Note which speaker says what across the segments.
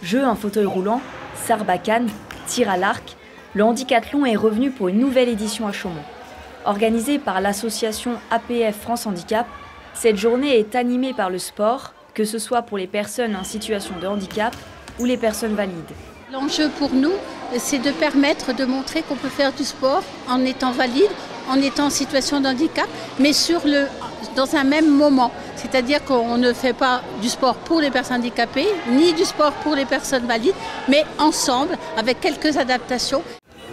Speaker 1: Jeu en fauteuil roulant, sarbacane, tir à l'arc, le handicathlon est revenu pour une nouvelle édition à Chaumont. Organisée par l'association APF France Handicap, cette journée est animée par le sport, que ce soit pour les personnes en situation de handicap ou les personnes valides.
Speaker 2: L'enjeu pour nous, c'est de permettre de montrer qu'on peut faire du sport en étant valide, en étant en situation de handicap, mais dans un même moment. C'est-à-dire qu'on ne fait pas du sport pour les personnes handicapées, ni du sport pour les personnes valides, mais ensemble, avec quelques adaptations.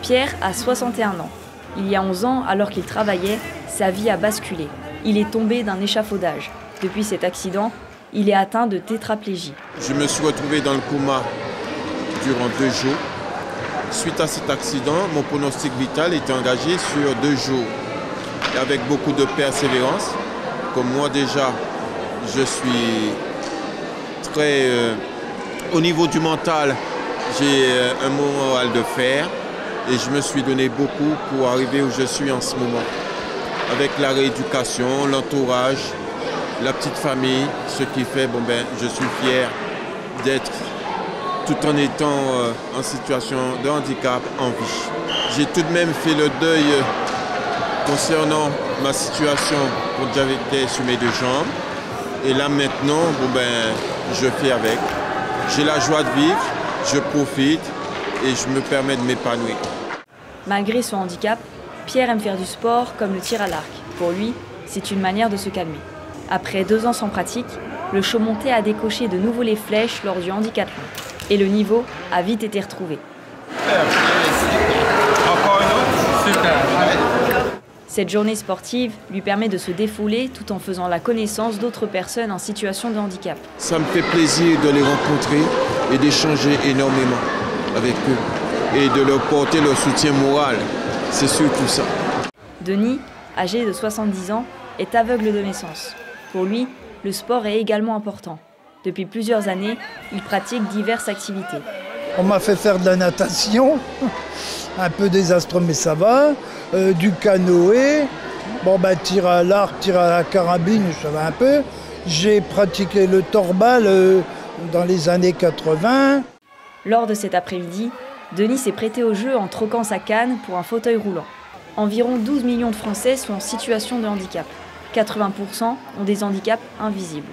Speaker 1: Pierre a 61 ans. Il y a 11 ans, alors qu'il travaillait, sa vie a basculé. Il est tombé d'un échafaudage. Depuis cet accident, il est atteint de tétraplégie.
Speaker 3: Je me suis retrouvé dans le coma durant 2 jours. Suite à cet accident, mon pronostic vital était engagé sur 2 jours. Et avec beaucoup de persévérance, comme moi déjà, je suis très... au niveau du mental, j'ai un moral de fer et je me suis donné beaucoup pour arriver où je suis en ce moment. Avec la rééducation, l'entourage, la petite famille, ce qui fait, je suis fier d'être, tout en étant en situation de handicap, en vie. J'ai tout de même fait le deuil concernant ma situation quand j'étais sur mes 2 jambes. Et là maintenant, je fais avec. J'ai la joie de vivre, je profite et je me permets de m'épanouir.
Speaker 1: Malgré son handicap, Pierre aime faire du sport comme le tir à l'arc. Pour lui, c'est une manière de se calmer. Après 2 ans sans pratique, le Chaumontais a décoché de nouveau les flèches lors du handicathlon. Et le niveau a vite été retrouvé.
Speaker 4: Encore une autre? Super.
Speaker 1: Cette journée sportive lui permet de se défouler tout en faisant la connaissance d'autres personnes en situation de handicap.
Speaker 3: Ça me fait plaisir de les rencontrer et d'échanger énormément avec eux et de leur porter leur soutien moral. C'est surtout ça.
Speaker 1: Denis, âgé de 70 ans, est aveugle de naissance. Pour lui, le sport est également important. Depuis plusieurs années, il pratique diverses activités.
Speaker 5: On m'a fait faire de la natation, un peu désastreux mais ça va, du canoë, tir à l'arc, tir à la carabine, ça va un peu. J'ai pratiqué le torbal dans les années 80.
Speaker 1: Lors de cet après-midi, Denis s'est prêté au jeu en troquant sa canne pour un fauteuil roulant. Environ 12 millions de Français sont en situation de handicap. 80% ont des handicaps invisibles.